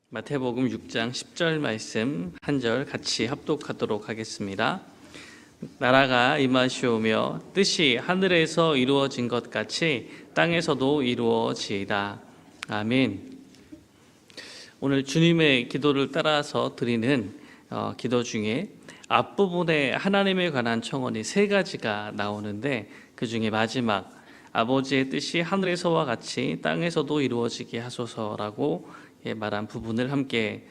마태복음 6장 10절 말씀 한 절 같이 합독하도록 하겠습니다. 나라가 임하시오며 뜻이 하늘에서 이루어진 것 같이 땅에서도 이루어지이다. 아멘. 오늘 주님의 기도를 따라서 드리는 기도 중에 앞부분에 하나님에 관한 청원이 세 가지가 나오는데, 그 중에 마지막 아버지의 뜻이 하늘에서와 같이 땅에서도 이루어지게 하소서라고 말한 부분을 함께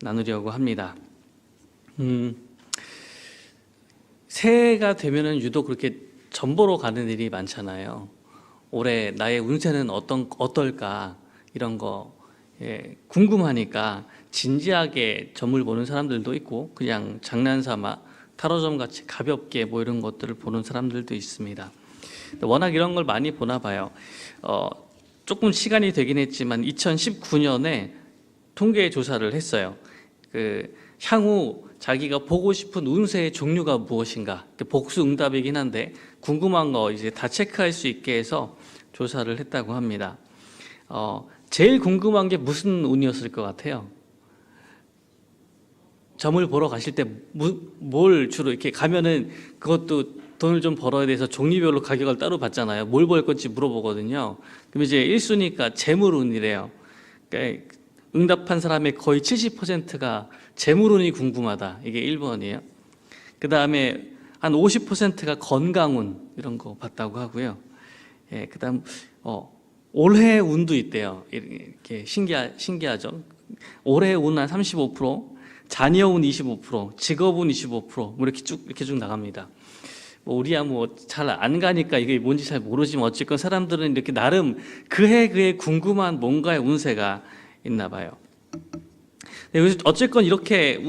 나누려고 합니다. 새해가 되면은 유독 그렇게 점보러 가는 일이 많잖아요. 올해 나의 운세는 어떨까 이런 거 궁금하니까 진지하게 점을 보는 사람들도 있고, 그냥 장난삼아 타로점 같이 가볍게 뭐 이런 것들을 보는 사람들도 있습니다. 워낙 이런 걸 많이 보나 봐요. 조금 시간이 되긴 했지만 2019년에 통계 조사를 했어요. 향후 자기가 보고 싶은 운세의 종류가 무엇인가, 복수 응답이긴 한데 궁금한 거 이제 다 체크할 수 있게 해서 조사를 했다고 합니다. 제일 궁금한 게 무슨 운이었을 것 같아요? 점을 보러 가실 때 뭘 주로 이렇게 가면은, 그것도 돈을 좀 벌어야 돼서 종류별로 가격을 따로 받잖아요. 뭘 벌 건지 물어보거든요. 그럼 이제 1순위가 재물운이래요. 그러니까 응답한 사람의 거의 70%가 재물운이 궁금하다. 이게 1번이에요. 그 다음에 한 50%가 건강운 이런 거 봤다고 하고요. 그 다음 올해 운도 있대요. 이렇게 신기하죠. 올해 운 한 35%, 자녀운 25%, 직업운 25%, 뭐 이렇게 쭉 나갑니다. 우리야 잘 안 가니까 이게 뭔지 잘 모르지만 어쨌건 사람들은 이렇게 나름 그해 궁금한 뭔가의 운세가 있나 봐요. 어쨌건 이렇게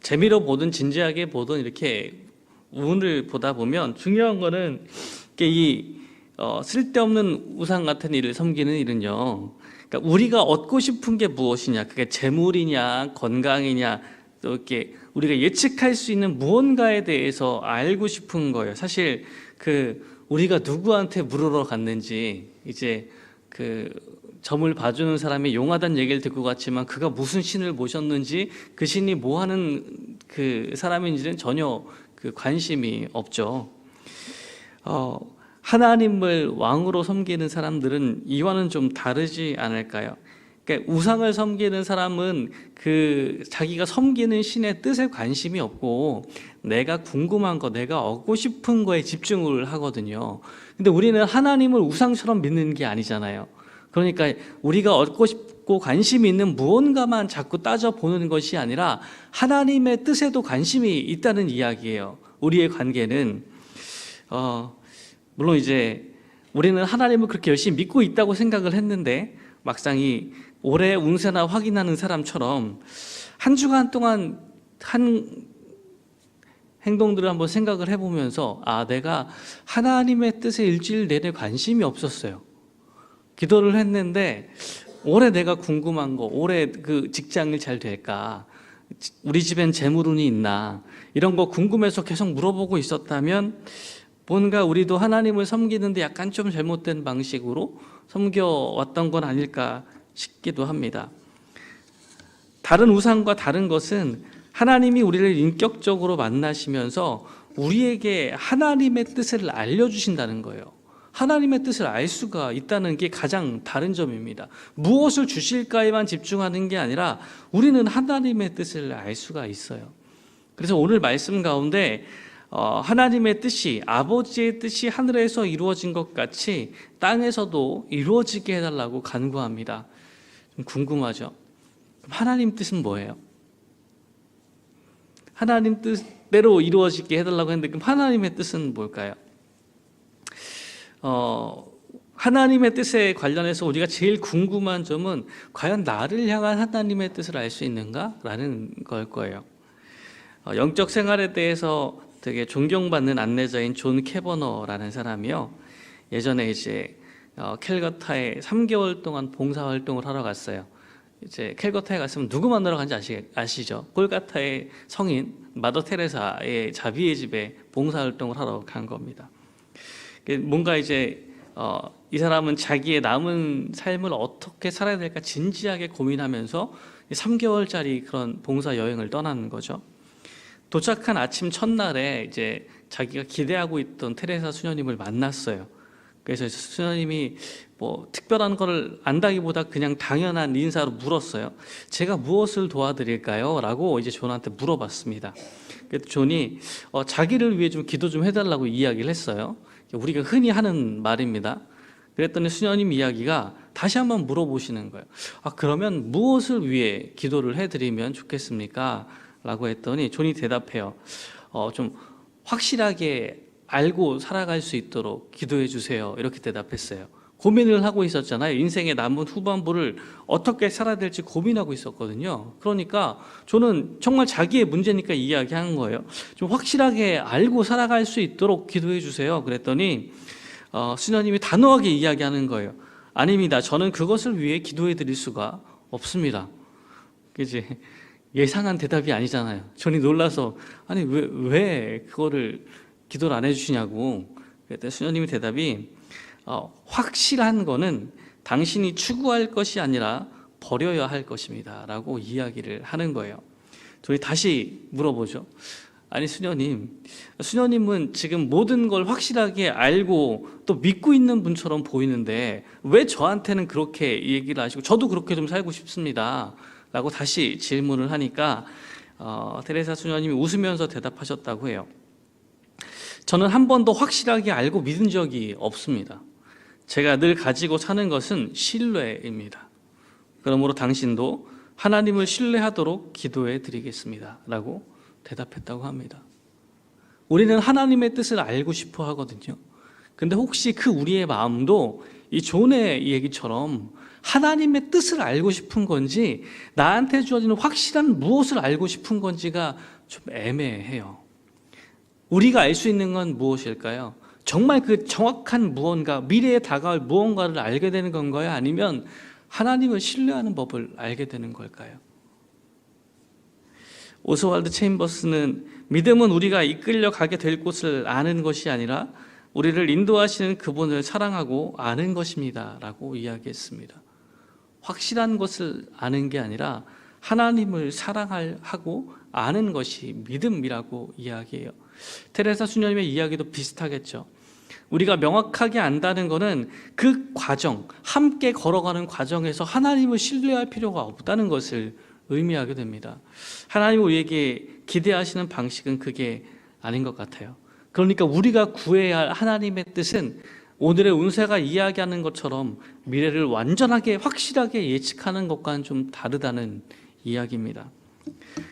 재미로 보든 진지하게 보든 이렇게 운을 보다 보면 중요한 거는 이 쓸데없는 우상 같은 일을 섬기는 일은요, 그러니까 우리가 얻고 싶은 게 무엇이냐, 그게 재물이냐 건강이냐, 또 이렇게 우리가 예측할 수 있는 무언가에 대해서 알고 싶은 거예요. 사실 우리가 누구한테 물으러 갔는지, 이제 점을 봐주는 사람이 용하다는 얘기를 듣고 갔지만 그가 무슨 신을 모셨는지, 그 신이 뭐 하는 사람인지는 전혀 관심이 없죠. 하나님을 왕으로 섬기는 사람들은 이와는 좀 다르지 않을까요? 그러니까 우상을 섬기는 사람은 자기가 섬기는 신의 뜻에 관심이 없고 내가 궁금한 거, 내가 얻고 싶은 거에 집중을 하거든요. 근데 우리는 하나님을 우상처럼 믿는 게 아니잖아요. 그러니까 우리가 얻고 싶고 관심이 있는 무언가만 자꾸 따져보는 것이 아니라 하나님의 뜻에도 관심이 있다는 이야기예요. 우리의 관계는 물론 이제 우리는 하나님을 그렇게 열심히 믿고 있다고 생각을 했는데, 막상 이 올해 운세나 확인하는 사람처럼 한 주간 동안 한 행동들을 한번 생각을 해보면서, 내가 하나님의 뜻에 일주일 내내 관심이 없었어요. 기도를 했는데 올해 내가 궁금한 거, 올해 직장일 잘 될까, 우리 집엔 재물운이 있나, 이런 거 궁금해서 계속 물어보고 있었다면 뭔가 우리도 하나님을 섬기는데 약간 좀 잘못된 방식으로 섬겨왔던 건 아닐까 싶기도 합니다. 다른 우상과 다른 것은 하나님이 우리를 인격적으로 만나시면서 우리에게 하나님의 뜻을 알려주신다는 거예요. 하나님의 뜻을 알 수가 있다는 게 가장 다른 점입니다. 무엇을 주실까에만 집중하는 게 아니라 우리는 하나님의 뜻을 알 수가 있어요. 그래서 오늘 말씀 가운데 하나님의 뜻이, 아버지의 뜻이 하늘에서 이루어진 것 같이 땅에서도 이루어지게 해달라고 간구합니다. 좀 궁금하죠? 그럼 하나님 뜻은 뭐예요? 하나님 뜻대로 이루어지게 해달라고 했는데, 그럼 하나님의 뜻은 뭘까요? 하나님의 뜻에 관련해서 우리가 제일 궁금한 점은 과연 나를 향한 하나님의 뜻을 알 수 있는가? 라는 걸 거예요. 영적 생활에 대해서 되게 존경받는 안내자인 존 캐버너라는 사람이요, 예전에 이제 캘거타에 3개월 동안 봉사활동을 하러 갔어요. 이제 캘거타에 갔으면 누구 만나러 간지 아시죠? 콜카타의 성인 마더 테레사의 자비의 집에 봉사활동을 하러 간 겁니다. 뭔가 이제 이 사람은 자기의 남은 삶을 어떻게 살아야 될까 진지하게 고민하면서 3개월짜리 그런 봉사 여행을 떠나는 거죠. 도착한 아침 첫날에 이제 자기가 기대하고 있던 테레사 수녀님을 만났어요. 그래서 수녀님이 뭐 특별한 거를 안다기보다 그냥 당연한 인사로 물었어요. 제가 무엇을 도와드릴까요? 라고 이제 존한테 물어봤습니다. 그래서 존이 자기를 위해 좀 기도 좀 해달라고 이야기를 했어요. 우리가 흔히 하는 말입니다. 그랬더니 수녀님 이야기가 다시 한번 물어보시는 거예요. 그러면 무엇을 위해 기도를 해드리면 좋겠습니까? 라고 했더니 존이 대답해요. 좀 확실하게 알고 살아갈 수 있도록 기도해 주세요. 이렇게 대답했어요. 고민을 하고 있었잖아요. 인생의 남은 후반부를 어떻게 살아야 될지 고민하고 있었거든요. 그러니까 저는 정말 자기의 문제니까 이야기한 거예요. 좀 확실하게 알고 살아갈 수 있도록 기도해 주세요. 그랬더니 수녀님이 단호하게 이야기하는 거예요. 아닙니다. 저는 그것을 위해 기도해 드릴 수가 없습니다. 그지? 예상한 대답이 아니잖아요. 저는 놀라서 아니 왜 그거를 기도를 안 해주시냐고. 그랬더니 수녀님의 대답이 확실한 거는 당신이 추구할 것이 아니라 버려야 할 것입니다 라고 이야기를 하는 거예요. 저희 다시 물어보죠. 아니 수녀님은 지금 모든 걸 확실하게 알고 또 믿고 있는 분처럼 보이는데 왜 저한테는 그렇게 얘기를 하시고 저도 그렇게 좀 살고 싶습니다 라고 다시 질문을 하니까 테레사 수녀님이 웃으면서 대답하셨다고 해요. 저는 한 번도 확실하게 알고 믿은 적이 없습니다. 제가 늘 가지고 사는 것은 신뢰입니다. 그러므로 당신도 하나님을 신뢰하도록 기도해 드리겠습니다 라고 대답했다고 합니다. 우리는 하나님의 뜻을 알고 싶어 하거든요. 근데 혹시 그 우리의 마음도 이 존의 얘기처럼 하나님의 뜻을 알고 싶은 건지 나한테 주어지는 확실한 무엇을 알고 싶은 건지가 좀 애매해요. 우리가 알 수 있는 건 무엇일까요? 정말 그 정확한 무언가, 미래에 다가올 무언가를 알게 되는 건가요? 아니면 하나님을 신뢰하는 법을 알게 되는 걸까요? 오스왈드 체인버스는 믿음은 우리가 이끌려 가게 될 곳을 아는 것이 아니라 우리를 인도하시는 그분을 사랑하고 아는 것입니다 라고 이야기했습니다. 확실한 것을 아는 게 아니라 하나님을 사랑하고 아는 것이 믿음이라고 이야기해요. 테레사 수녀님의 이야기도 비슷하겠죠. 우리가 명확하게 안다는 것은 그 과정, 함께 걸어가는 과정에서 하나님을 신뢰할 필요가 없다는 것을 의미하게 됩니다. 하나님이 우리에게 기대하시는 방식은 그게 아닌 것 같아요. 그러니까 우리가 구해야 할 하나님의 뜻은 오늘의 운세가 이야기하는 것처럼 미래를 완전하게 확실하게 예측하는 것과는 좀 다르다는 이야기입니다.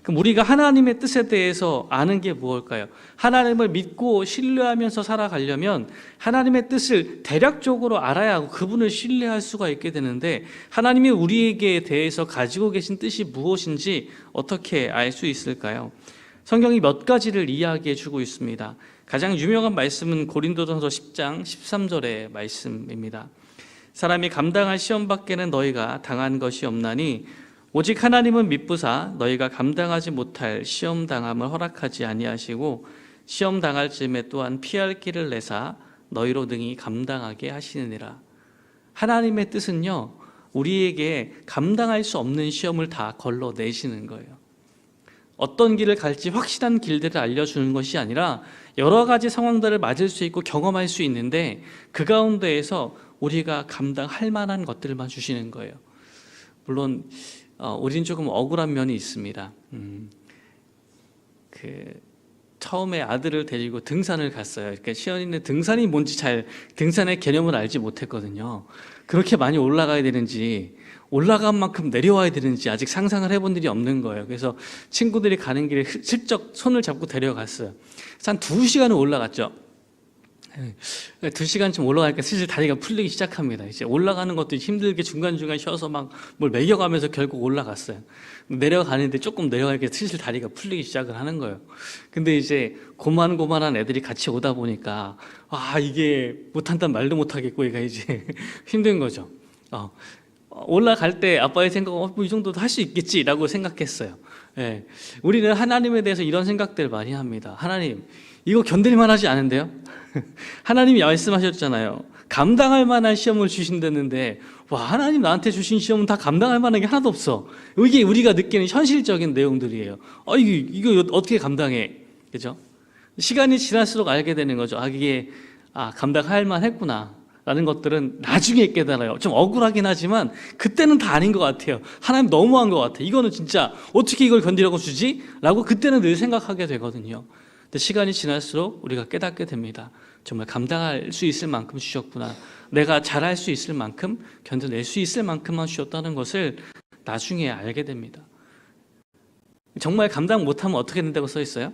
그럼 우리가 하나님의 뜻에 대해서 아는 게 무엇일까요? 하나님을 믿고 신뢰하면서 살아가려면 하나님의 뜻을 대략적으로 알아야 하고 그분을 신뢰할 수가 있게 되는데 하나님이 우리에게 대해서 가지고 계신 뜻이 무엇인지 어떻게 알 수 있을까요? 성경이 몇 가지를 이야기해 주고 있습니다. 가장 유명한 말씀은 고린도전서 10장 13절의 말씀입니다. 사람이 감당할 시험 밖에는 너희가 당한 것이 없나니 오직 하나님은 미쁘사 너희가 감당하지 못할 시험 당함을 허락하지 아니하시고 시험 당할 즈음에 또한 피할 길을 내사 너희로 능히 감당하게 하시느니라. 하나님의 뜻은요, 우리에게 감당할 수 없는 시험을 다 걸러내시는 거예요. 어떤 길을 갈지 확실한 길들을 알려주는 것이 아니라 여러 가지 상황들을 맞을 수 있고 경험할 수 있는데 그 가운데에서 우리가 감당할 만한 것들만 주시는 거예요. 물론 우린 조금 억울한 면이 있습니다. 처음에 아들을 데리고 등산을 갔어요. 그러니까 시연이는 등산이 뭔지 등산의 개념을 알지 못했거든요. 그렇게 많이 올라가야 되는지, 올라간 만큼 내려와야 되는지 아직 상상을 해본 일이 없는 거예요. 그래서 친구들이 가는 길에 슬쩍 손을 잡고 데려갔어요. 그래서 한 2시간을 올라갔죠. 2시간쯤 올라가니까 슬슬 다리가 풀리기 시작합니다. 이제 올라가는 것도 힘들게 중간중간 쉬어서 막 뭘 먹여가면서 결국 올라갔어요. 내려가는데 조금 내려가니까 슬슬 다리가 풀리기 시작을 하는 거예요. 근데 이제 고만고만한 애들이 같이 오다 보니까 이게 못한다는 말도 못하겠고 얘가 이제 힘든 거죠. 올라갈 때 아빠의 생각은 이 정도도 할 수 있겠지라고 생각했어요. 우리는 하나님에 대해서 이런 생각들을 많이 합니다. 하나님, 이거 견딜만 하지 않은데요? 하나님이 말씀하셨잖아요. 감당할 만한 시험을 주신다는데, 와, 하나님 나한테 주신 시험은 다 감당할 만한 게 하나도 없어. 이게 우리가 느끼는 현실적인 내용들이에요. 이거 어떻게 감당해? 그죠? 시간이 지날수록 알게 되는 거죠. 이게 감당할 만했구나 라는 것들은 나중에 깨달아요. 좀 억울하긴 하지만 그때는 다 아닌 것 같아요. 하나님 너무한 것 같아. 이거는 진짜 어떻게 이걸 견디라고 주지? 라고 그때는 늘 생각하게 되거든요. 근데 시간이 지날수록 우리가 깨닫게 됩니다. 정말 감당할 수 있을 만큼 주셨구나. 내가 잘할 수 있을 만큼, 견뎌낼 수 있을 만큼만 주셨다는 것을 나중에 알게 됩니다. 정말 감당 못하면 어떻게 된다고 써 있어요?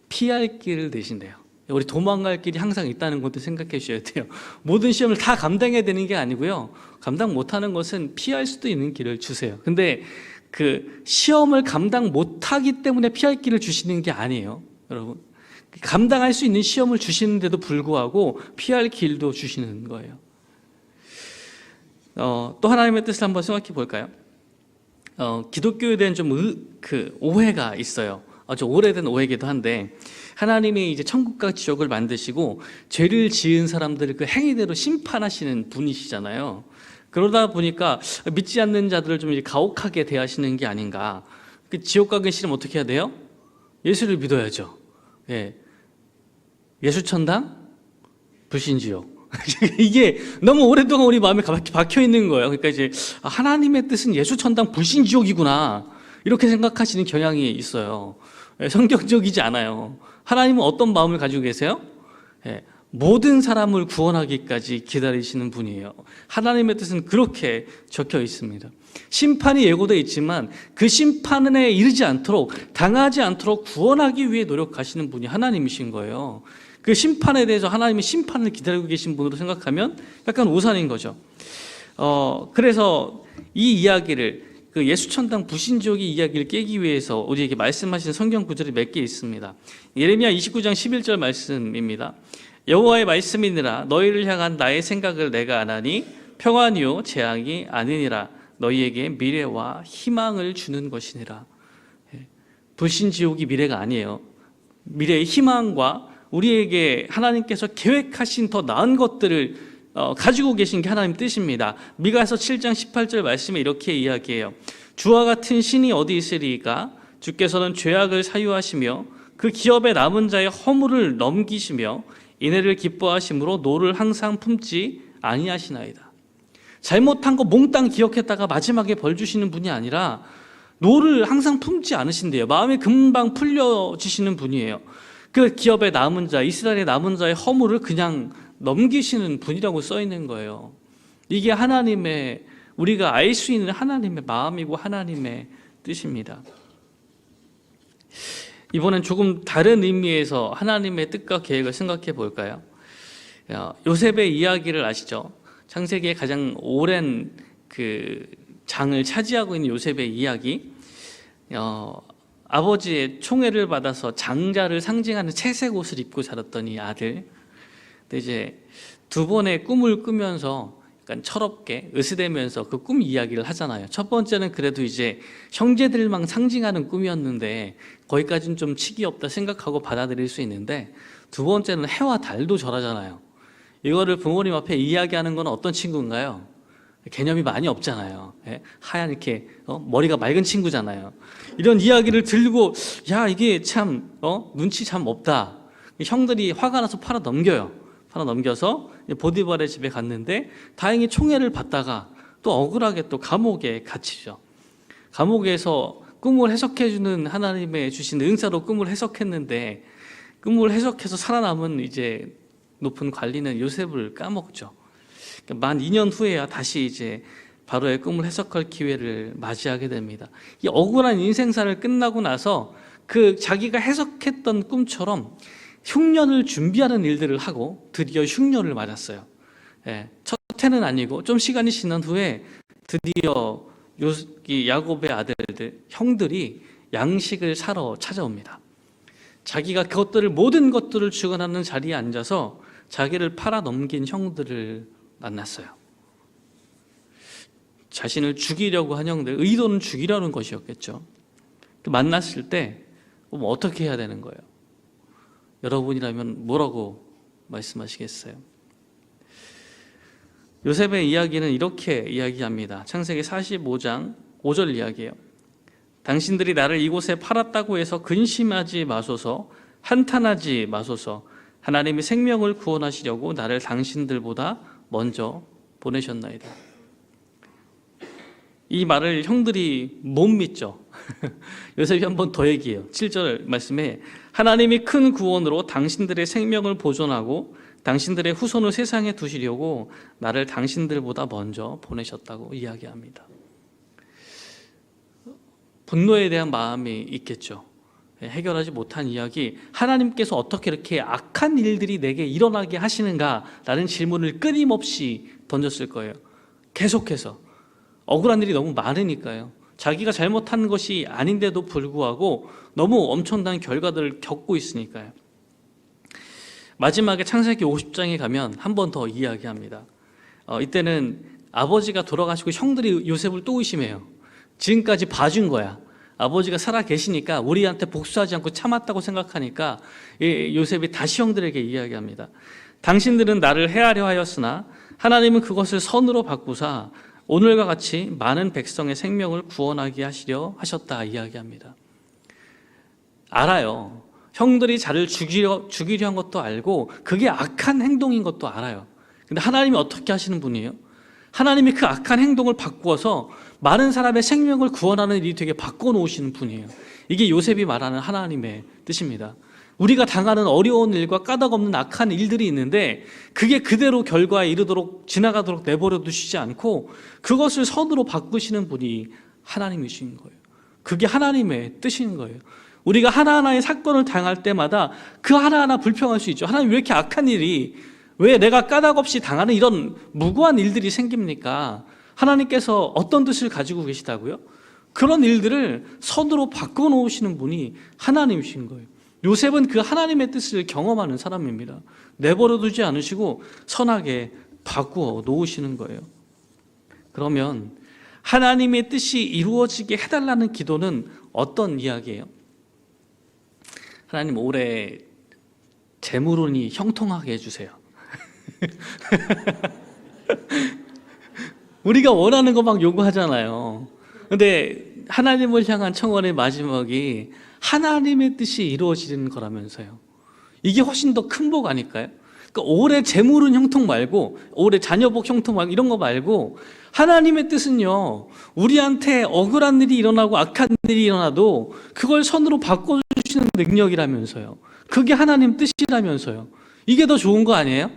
피할 길을 내신대요. 우리 도망갈 길이 항상 있다는 것도 생각해 주셔야 돼요. 모든 시험을 다 감당해야 되는 게 아니고요. 감당 못하는 것은 피할 수도 있는 길을 주세요. 근데 그 시험을 감당 못하기 때문에 피할 길을 주시는 게 아니에요, 여러분. 감당할 수 있는 시험을 주시는데도 불구하고 피할 길도 주시는 거예요. 또 하나님의 뜻을 한번 생각해 볼까요? 기독교에 대한 좀 오해가 있어요. 아주 오래된 오해이기도 한데, 하나님이 이제 천국과 지옥을 만드시고 죄를 지은 사람들을 그 행위대로 심판하시는 분이시잖아요. 그러다 보니까 믿지 않는 자들을 좀 가혹하게 대하시는 게 아닌가. 지옥 가기 싫으면 어떻게 해야 돼요? 예수를 믿어야죠. 예. 예수천당, 불신지옥. 이게 너무 오랫동안 우리 마음에 박혀 있는 거예요. 그러니까 이제 하나님의 뜻은 예수천당, 불신지옥이구나, 이렇게 생각하시는 경향이 있어요. 성경적이지 않아요. 하나님은 어떤 마음을 가지고 계세요? 모든 사람을 구원하기까지 기다리시는 분이에요. 하나님의 뜻은 그렇게 적혀 있습니다. 심판이 예고되어 있지만 그 심판에 이르지 않도록, 당하지 않도록 구원하기 위해 노력하시는 분이 하나님이신 거예요. 그 심판에 대해서 하나님이 심판을 기다리고 계신 분으로 생각하면 약간 오산인 거죠. 그래서 이 이야기를, 그 예수천당 불신지옥의 이야기를 깨기 위해서 우리에게 말씀하신 성경 구절이 몇 개 있습니다. 예레미야 29장 11절 말씀입니다. 여호와의 말씀이니라. 너희를 향한 나의 생각을 내가 아나니 평안이요 재앙이 아니니라. 너희에게 미래와 희망을 주는 것이니라. 불신지옥이 미래가 아니에요. 미래의 희망과 우리에게 하나님께서 계획하신 더 나은 것들을 가지고 계신 게 하나님 뜻입니다. 미가서 7장 18절 말씀에 이렇게 이야기해요. 주와 같은 신이 어디 있으리이까? 주께서는 죄악을 사유하시며 그 기업에 남은 자의 허물을 넘기시며 인애를 기뻐하심으로 노를 항상 품지 아니하시나이다. 잘못한 거 몽땅 기억했다가 마지막에 벌 주시는 분이 아니라 노를 항상 품지 않으신대요. 마음이 금방 풀려지시는 분이에요. 그 기업에 남은 자, 이스라엘의 남은 자의 허물을 그냥 넘기시는 분이라고 써 있는 거예요. 이게 하나님의, 우리가 알 수 있는 하나님의 마음이고 하나님의 뜻입니다. 이번엔 조금 다른 의미에서 하나님의 뜻과 계획을 생각해 볼까요? 요셉의 이야기를 아시죠? 창세기의 가장 오랜 그 장을 차지하고 있는 요셉의 이야기. 아버지의 총애를 받아서 장자를 상징하는 채색 옷을 입고 자랐던 이 아들. 근데 이제 두 번의 꿈을 꾸면서 약간 철없게 으스대면서 그 꿈 이야기를 하잖아요. 첫 번째는 그래도 이제 형제들만 상징하는 꿈이었는데 거기까지는 좀 칙이 없다 생각하고 받아들일 수 있는데, 두 번째는 해와 달도 절하잖아요. 이거를 부모님 앞에 이야기하는 건 어떤 친구인가요? 개념이 많이 없잖아요. 하얀 이렇게 머리가 맑은 친구잖아요. 이런 이야기를 들고, 야, 이게 참 눈치 참 없다. 형들이 화가 나서 팔아 넘겨서 보디발의 집에 갔는데 다행히 총애를 받다가 또 억울하게 또 감옥에 갇히죠. 감옥에서 꿈을 해석해주는 하나님의 주신 은사로 꿈을 해석했는데, 꿈을 해석해서 살아남은 이제 높은 관리는 요셉을 까먹죠. 만 2년 후에야 다시 이제 바로의 꿈을 해석할 기회를 맞이하게 됩니다. 이 억울한 인생사를 끝나고 나서 그 자기가 해석했던 꿈처럼 흉년을 준비하는 일들을 하고 드디어 흉년을 맞았어요. 첫 해는 아니고 좀 시간이 지난 후에 드디어 야곱의 아들들, 형들이 양식을 사러 찾아옵니다. 자기가 모든 것들을 주관하는 자리에 앉아서 자기를 팔아 넘긴 형들을 만났어요. 자신을 죽이려고 한 형들, 의도는 죽이려는 것이었겠죠. 만났을 때 어떻게 해야 되는 거예요? 여러분이라면 뭐라고 말씀하시겠어요? 요셉의 이야기는 이렇게 이야기합니다. 창세기 45장 5절 이야기예요. 당신들이 나를 이곳에 팔았다고 해서 근심하지 마소서, 한탄하지 마소서. 하나님이 생명을 구원하시려고 나를 당신들보다 먼저 보내셨나이다. 이 말을 형들이 못 믿죠. 요셉이 한 번 더 얘기해요. 7절 말씀에 하나님이 큰 구원으로 당신들의 생명을 보존하고 당신들의 후손을 세상에 두시려고 나를 당신들보다 먼저 보내셨다고 이야기합니다. 분노에 대한 마음이 있겠죠. 해결하지 못한 이야기, 하나님께서 어떻게 이렇게 악한 일들이 내게 일어나게 하시는가라는 질문을 끊임없이 던졌을 거예요. 계속해서. 억울한 일이 너무 많으니까요. 자기가 잘못한 것이 아닌데도 불구하고 너무 엄청난 결과들을 겪고 있으니까요. 마지막에 창세기 50장에 가면 한 번 더 이야기합니다. 이때는 아버지가 돌아가시고 형들이 요셉을 또 의심해요. 지금까지 봐준 거야. 아버지가 살아 계시니까 우리한테 복수하지 않고 참았다고 생각하니까 요셉이 다시 형들에게 이야기합니다. 당신들은 나를 해하려 하였으나 하나님은 그것을 선으로 바꾸사 오늘과 같이 많은 백성의 생명을 구원하게 하시려 하셨다 이야기합니다. 알아요. 형들이 자를 죽이려 한 것도 알고 그게 악한 행동인 것도 알아요. 근데 하나님이 어떻게 하시는 분이에요? 하나님이 그 악한 행동을 바꾸어서 많은 사람의 생명을 구원하는 일이 되게 바꿔놓으시는 분이에요. 이게 요셉이 말하는 하나님의 뜻입니다. 우리가 당하는 어려운 일과 까닭없는 악한 일들이 있는데 그게 그대로 결과에 이르도록 지나가도록 내버려 두시지 않고 그것을 선으로 바꾸시는 분이 하나님이신 거예요. 그게 하나님의 뜻인 거예요. 우리가 하나하나의 사건을 당할 때마다 그 하나하나 불평할 수 있죠. 하나님 왜 이렇게 악한 일이, 왜 내가 까닭없이 당하는 이런 무고한 일들이 생깁니까? 하나님께서 어떤 뜻을 가지고 계시다고요? 그런 일들을 선으로 바꿔놓으시는 분이 하나님이신 거예요. 요셉은 그 하나님의 뜻을 경험하는 사람입니다. 내버려 두지 않으시고 선하게 바꾸어 놓으시는 거예요. 그러면 하나님의 뜻이 이루어지게 해달라는 기도는 어떤 이야기예요? 하나님 올해 재물운이 형통하게 해주세요. 우리가 원하는 거 막 요구하잖아요. 근데 하나님을 향한 청원의 마지막이 하나님의 뜻이 이루어지는 거라면서요. 이게 훨씬 더 큰 복 아닐까요? 그러니까 올해 재물운 형통 말고, 올해 자녀복 형통 말고 이런 거 말고 하나님의 뜻은요, 우리한테 억울한 일이 일어나고 악한 일이 일어나도 그걸 선으로 바꿔주시는 능력이라면서요. 그게 하나님 뜻이라면서요. 이게 더 좋은 거 아니에요?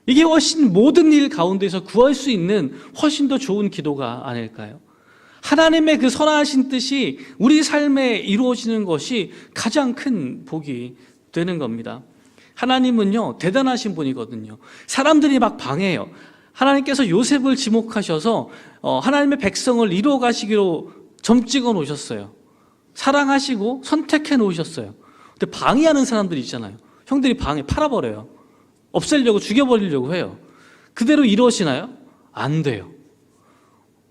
이게 훨씬 모든 일 가운데서 구할 수 있는 훨씬 더 좋은 기도가 아닐까요? 하나님의 그 선하신 뜻이 우리 삶에 이루어지는 것이 가장 큰 복이 되는 겁니다. 하나님은요, 대단하신 분이거든요. 사람들이 막 방해해요. 하나님께서 요셉을 지목하셔서 하나님의 백성을 이루어 가시기로 점찍어 놓으셨어요. 사랑하시고 선택해 놓으셨어요. 근데 방해하는 사람들이 있잖아요. 형들이 팔아버려요. 없애려고, 죽여버리려고 해요. 그대로 이루어지나요? 안 돼요.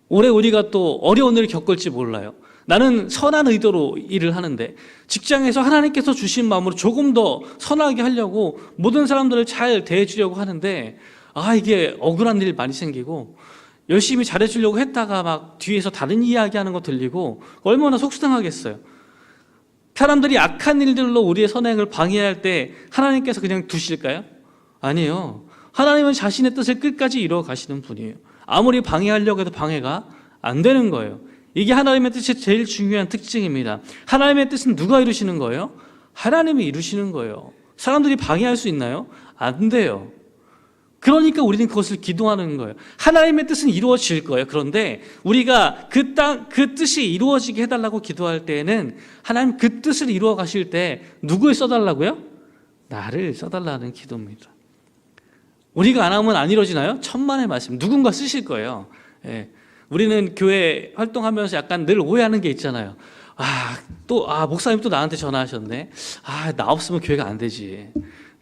올해 우리가 또 어려운 일을 겪을지 몰라요. 나는 선한 의도로 일을 하는데 직장에서 하나님께서 주신 마음으로 조금 더 선하게 하려고 모든 사람들을 잘 대해주려고 하는데 이게 억울한 일 많이 생기고 열심히 잘해주려고 했다가 막 뒤에서 다른 이야기하는 거 들리고 얼마나 속상하겠어요. 사람들이 악한 일들로 우리의 선행을 방해할 때 하나님께서 그냥 두실까요? 아니에요. 하나님은 자신의 뜻을 끝까지 이루어 가시는 분이에요. 아무리 방해하려고 해도 방해가 안 되는 거예요. 이게 하나님의 뜻의 제일 중요한 특징입니다. 하나님의 뜻은 누가 이루시는 거예요? 하나님이 이루시는 거예요. 사람들이 방해할 수 있나요? 안 돼요. 그러니까 우리는 그것을 기도하는 거예요. 하나님의 뜻은 이루어질 거예요. 그런데 우리가 그 뜻이 이루어지게 해달라고 기도할 때에는 하나님 그 뜻을 이루어 가실 때 누구를 써달라고요? 나를 써달라는 기도입니다. 우리가 안 하면 안 이루어지나요? 천만의 말씀. 누군가 쓰실 거예요. 예. 우리는 교회 활동하면서 약간 늘 오해하는 게 있잖아요. 목사님 또 나한테 전화하셨네. 나 없으면 교회가 안 되지.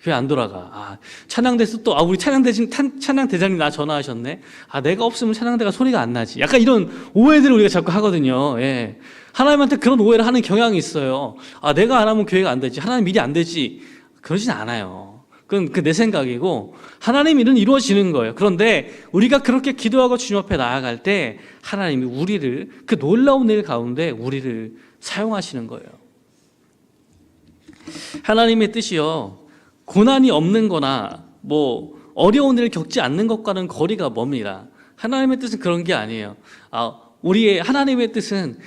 교회 안 돌아가. 찬양대에서 또 우리 찬양대장님 나 전화하셨네. 내가 없으면 찬양대가 소리가 안 나지. 약간 이런 오해들을 우리가 자꾸 하거든요. 예. 하나님한테 그런 오해를 하는 경향이 있어요. 내가 안 하면 교회가 안 되지. 하나님 일이 안 되지. 그러진 않아요. 그건 내 생각이고 하나님 일은 이루어지는 거예요. 그런데 우리가 그렇게 기도하고 주님 앞에 나아갈 때 하나님이 우리를 그 놀라운 일 가운데 우리를 사용하시는 거예요. 하나님의 뜻이요, 고난이 없는 거나 뭐 어려운 일을 겪지 않는 것과는 거리가 멉니다. 하나님의 뜻은 그런 게 아니에요. 우리의 하나님의 뜻은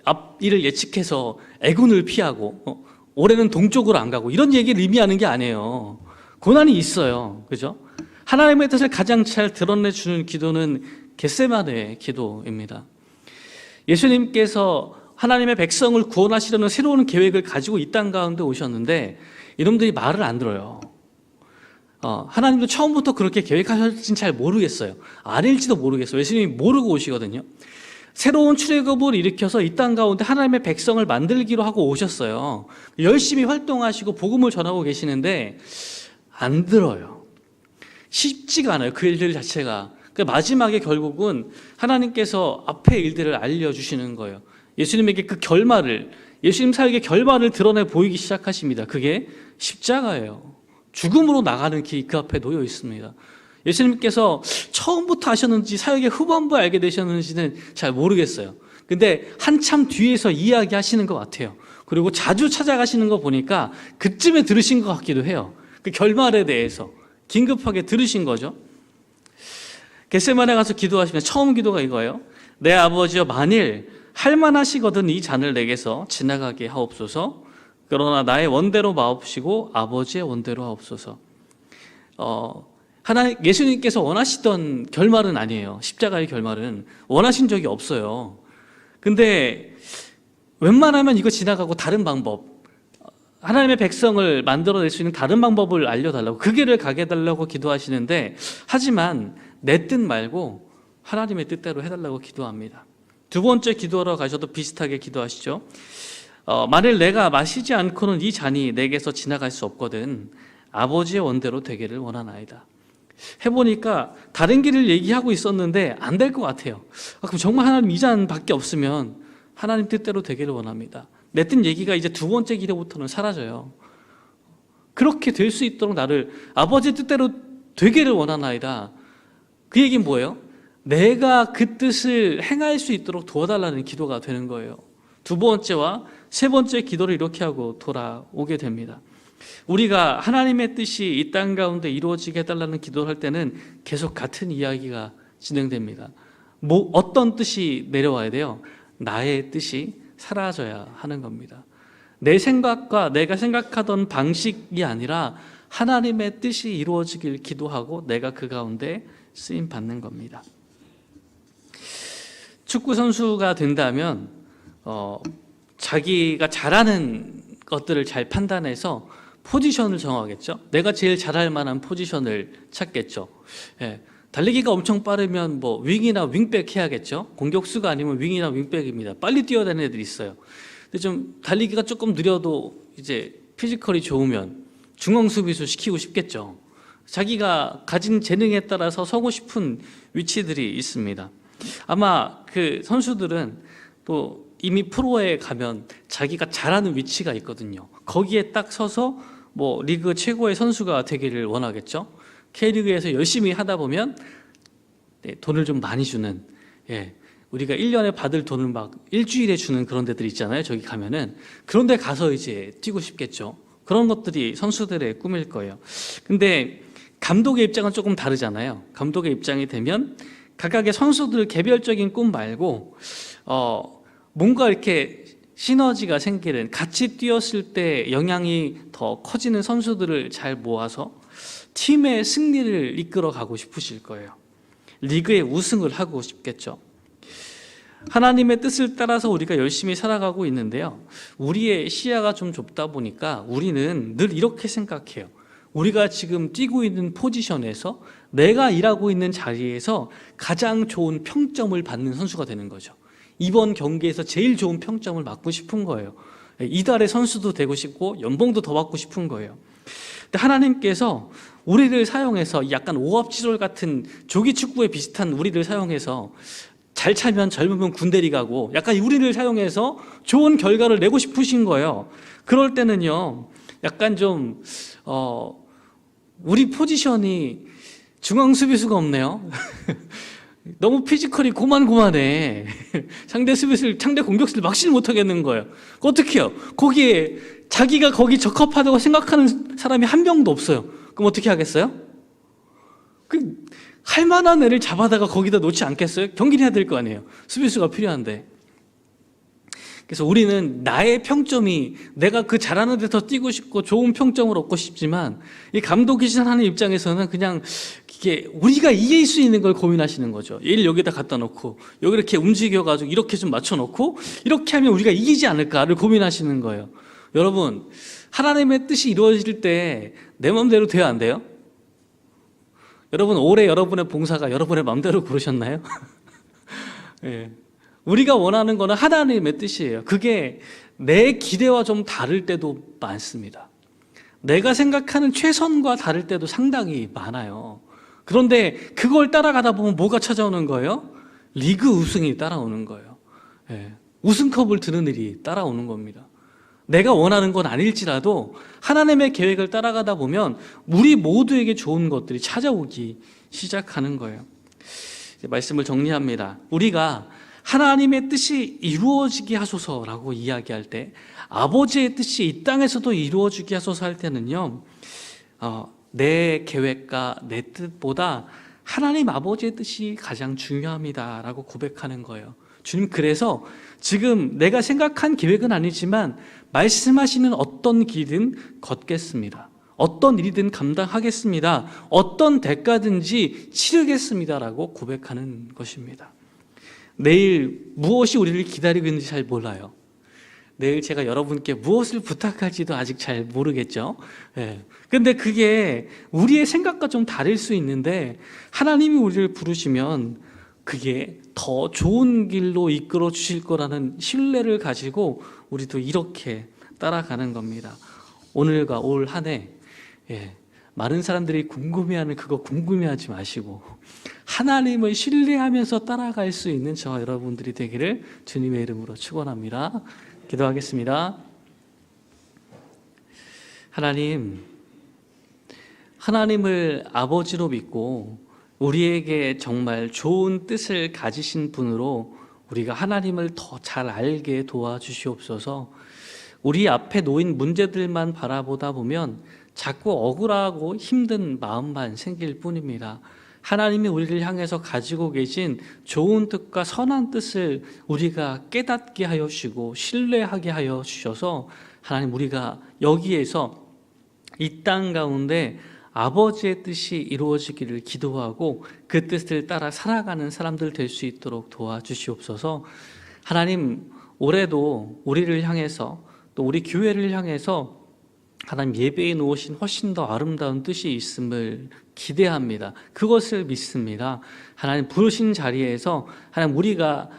앞일을 예측해서 애군을 피하고 올해는 동쪽으로 안 가고 이런 얘기를 의미하는 게 아니에요. 고난이 있어요. 그죠? 하나님의 뜻을 가장 잘 드러내주는 기도는 겟세마네의 기도입니다. 예수님께서 하나님의 백성을 구원하시려는 새로운 계획을 가지고 이 땅 가운데 오셨는데 이놈들이 말을 안 들어요. 하나님도 처음부터 그렇게 계획하셨는지 잘 모르겠어요. 아닐지도 모르겠어요. 예수님이 모르고 오시거든요. 새로운 출애굽을 일으켜서 이 땅 가운데 하나님의 백성을 만들기로 하고 오셨어요. 열심히 활동하시고 복음을 전하고 계시는데 안 들어요. 쉽지가 않아요. 그 일들 자체가. 마지막에 결국은 하나님께서 앞의 일들을 알려주시는 거예요. 예수님에게 그 결말을, 예수님 사역의 결말을 드러내 보이기 시작하십니다. 그게 십자가예요. 죽음으로 나가는 길이 그 앞에 놓여 있습니다. 예수님께서 처음부터 하셨는지 사역의 후반부에 알게 되셨는지는 잘 모르겠어요. 근데 한참 뒤에서 이야기하시는 것 같아요. 그리고 자주 찾아가시는 거 보니까 그쯤에 들으신 것 같기도 해요. 그 결말에 대해서 긴급하게 들으신 거죠. 겟세마네 가서 기도하시면 처음 기도가 이거예요. 내 아버지여, 만일 할만하시거든 이 잔을 내게서 지나가게 하옵소서. 그러나 나의 원대로 마옵시고 아버지의 원대로 하옵소서. 예수님께서 원하시던 결말은 아니에요. 십자가의 결말은 원하신 적이 없어요. 근데 웬만하면 이거 지나가고 다른 방법, 하나님의 백성을 만들어낼 수 있는 다른 방법을 알려달라고, 그 길을 가게 해달라고 기도하시는데, 하지만 내 뜻 말고 하나님의 뜻대로 해달라고 기도합니다. 두 번째 기도하러 가셔도 비슷하게 기도하시죠. 만일 내가 마시지 않고는 이 잔이 내게서 지나갈 수 없거든 아버지의 원대로 되기를 원하나이다. 해보니까 다른 길을 얘기하고 있었는데 안 될 것 같아요. 그럼 정말 하나님 이 잔밖에 없으면 하나님 뜻대로 되기를 원합니다. 내 뜻 얘기가 이제 두 번째 기도부터는 사라져요. 그렇게 될 수 있도록 나를 아버지 뜻대로 되기를 원하나이다. 그 얘기는 뭐예요? 내가 그 뜻을 행할 수 있도록 도와달라는 기도가 되는 거예요. 두 번째와 세 번째 기도를 이렇게 하고 돌아오게 됩니다. 우리가 하나님의 뜻이 이 땅 가운데 이루어지게 해달라는 기도를 할 때는 계속 같은 이야기가 진행됩니다. 어떤 뜻이 내려와야 돼요? 나의 뜻이 사라져야 하는 겁니다. 내 생각과 내가 생각하던 방식이 아니라 하나님의 뜻이 이루어지길 기도하고 내가 그 가운데 쓰임 받는 겁니다. 축구 선수가 된다면 자기가 잘하는 것들을 잘 판단해서 포지션을 정하겠죠. 내가 제일 잘할 만한 포지션을 찾겠죠. 달리기가 엄청 빠르면 뭐 윙이나 윙백 해야겠죠. 공격수가 아니면 윙이나 윙백입니다. 빨리 뛰어다니는 애들이 있어요. 근데 좀 달리기가 조금 느려도 이제 피지컬이 좋으면 중앙 수비수 시키고 싶겠죠. 자기가 가진 재능에 따라서 서고 싶은 위치들이 있습니다. 아마 그 선수들은 또 이미 프로에 가면 자기가 잘하는 위치가 있거든요. 거기에 딱 서서 뭐 리그 최고의 선수가 되기를 원하겠죠. K리그에서 열심히 하다 보면 돈을 좀 많이 주는, 우리가 1년에 받을 돈을 막 일주일에 주는 그런 데들 있잖아요. 저기 가면은 그런 데 가서 이제 뛰고 싶겠죠. 그런 것들이 선수들의 꿈일 거예요. 근데 감독의 입장은 조금 다르잖아요. 감독의 입장이 되면 각각의 선수들 개별적인 꿈 말고 뭔가 이렇게 시너지가 생기는, 같이 뛰었을 때 영향이 더 커지는 선수들을 잘 모아서 팀의 승리를 이끌어 가고 싶으실 거예요. 리그의 우승을 하고 싶겠죠. 하나님의 뜻을 따라서 우리가 열심히 살아가고 있는데요. 우리의 시야가 좀 좁다 보니까 우리는 늘 이렇게 생각해요. 우리가 지금 뛰고 있는 포지션에서 내가 일하고 있는 자리에서 가장 좋은 평점을 받는 선수가 되는 거죠. 이번 경기에서 제일 좋은 평점을 받고 싶은 거예요. 이달의 선수도 되고 싶고 연봉도 더 받고 싶은 거예요. 근데 하나님께서 우리를 사용해서 약간 오합지졸 같은 조기 축구에 비슷한 우리를 사용해서 잘 차면 젊으면 군대리 가고 약간 우리를 사용해서 좋은 결과를 내고 싶으신 거예요. 그럴 때는요, 약간 좀 우리 포지션이 중앙 수비수가 없네요. 너무 피지컬이 고만고만해. 상대 공격수를 막지를 못하겠는 거예요. 어떻게 해요? 거기에 자기가 거기 적합하다고 생각하는 사람이 한 명도 없어요. 그럼 어떻게 하겠어요? 할 만한 애를 잡아다가 거기다 놓지 않겠어요? 경기를 해야 될 거 아니에요. 수비수가 필요한데. 그래서 우리는 나의 평점이 내가 그 잘하는 데 더 뛰고 싶고 좋은 평점을 얻고 싶지만 이 감독이신 하나님 입장에서는 그냥 이게 우리가 이길 수 있는 걸 고민하시는 거죠. 얘를 여기다 갖다 놓고 여기 이렇게 움직여가지고 이렇게 좀 맞춰놓고 이렇게 하면 우리가 이기지 않을까를 고민하시는 거예요. 여러분, 하나님의 뜻이 이루어질 때 내 마음대로 돼야 안 돼요? 여러분, 올해 여러분의 봉사가 여러분의 마음대로 고르셨나요? 예. 우리가 원하는 거는 하나님의 뜻이에요. 그게 내 기대와 좀 다를 때도 많습니다. 내가 생각하는 최선과 다를 때도 상당히 많아요. 그런데 그걸 따라가다 보면 뭐가 찾아오는 거예요? 리그 우승이 따라오는 거예요. 예. 우승컵을 드는 일이 따라오는 겁니다. 내가 원하는 건 아닐지라도 하나님의 계획을 따라가다 보면 우리 모두에게 좋은 것들이 찾아오기 시작하는 거예요. 이제 말씀을 정리합니다. 우리가 하나님의 뜻이 이루어지게 하소서라고 이야기할 때, 아버지의 뜻이 이 땅에서도 이루어지게 하소서 할 때는요, 내 계획과 내 뜻보다 하나님 아버지의 뜻이 가장 중요합니다라고 고백하는 거예요. 주님, 그래서 지금 내가 생각한 계획은 아니지만 말씀하시는 어떤 길은 걷겠습니다. 어떤 일이든 감당하겠습니다. 어떤 대가든지 치르겠습니다라고 고백하는 것입니다. 내일 무엇이 우리를 기다리고 있는지 잘 몰라요. 내일 제가 여러분께 무엇을 부탁할지도 아직 잘 모르겠죠. 근데 그게 우리의 생각과 좀 다를 수 있는데 하나님이 우리를 부르시면 그게 더 좋은 길로 이끌어 주실 거라는 신뢰를 가지고 우리도 이렇게 따라가는 겁니다. 오늘과 올 한 해 많은 사람들이 궁금해하는 그거 궁금해하지 마시고 하나님을 신뢰하면서 따라갈 수 있는 저와 여러분들이 되기를 주님의 이름으로 축원합니다. 기도하겠습니다. 하나님을 아버지로 믿고 우리에게 정말 좋은 뜻을 가지신 분으로 우리가 하나님을 더 잘 알게 도와주시옵소서. 우리 앞에 놓인 문제들만 바라보다 보면 자꾸 억울하고 힘든 마음만 생길 뿐입니다. 하나님이 우리를 향해서 가지고 계신 좋은 뜻과 선한 뜻을 우리가 깨닫게 하여 주시고 신뢰하게 하여 주셔서 하나님, 우리가 여기에서 이 땅 가운데 아버지의 뜻이 이루어지기를 기도하고 그 뜻을 따라 살아가는 사람들 될 수 있도록 도와주시옵소서. 하나님, 올해도 우리를 향해서 또 우리 교회를 향해서 하나님 예배에 놓으신 훨씬 더 아름다운 뜻이 있음을 기대합니다. 그것을 믿습니다. 하나님 부르신 자리에서 하나님 우리가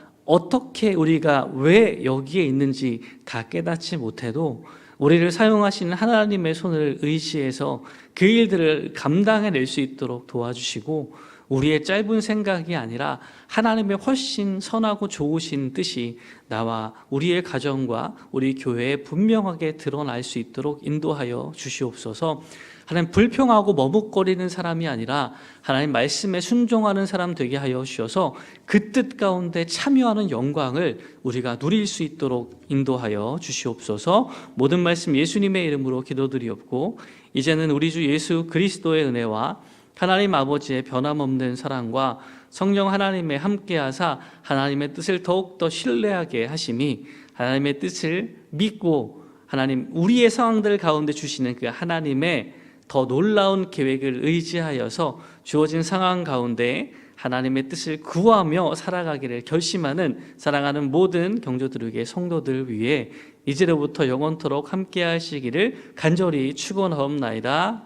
왜 여기에 있는지 다 깨닫지 못해도 우리를 사용하시는 하나님의 손을 의지해서 그 일들을 감당해낼 수 있도록 도와주시고 우리의 짧은 생각이 아니라 하나님의 훨씬 선하고 좋으신 뜻이 나와 우리의 가정과 우리 교회에 분명하게 드러날 수 있도록 인도하여 주시옵소서. 하나님, 불평하고 머뭇거리는 사람이 아니라 하나님 말씀에 순종하는 사람 되게 하여 주셔서 그 뜻 가운데 참여하는 영광을 우리가 누릴 수 있도록 인도하여 주시옵소서. 모든 말씀 예수님의 이름으로 기도드리옵고 이제는 우리 주 예수 그리스도의 은혜와 하나님 아버지의 변함없는 사랑과 성령 하나님의 함께하사 하나님의 뜻을 더욱더 신뢰하게 하심이 하나님의 뜻을 믿고 하나님 우리의 상황들 가운데 주시는 그 하나님의 더 놀라운 계획을 의지하여서 주어진 상황 가운데 하나님의 뜻을 구하며 살아가기를 결심하는 사랑하는 모든 경조들에게 성도들 위해 이제로부터 영원토록 함께 하시기를 간절히 축원하옵나이다.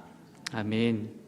아멘.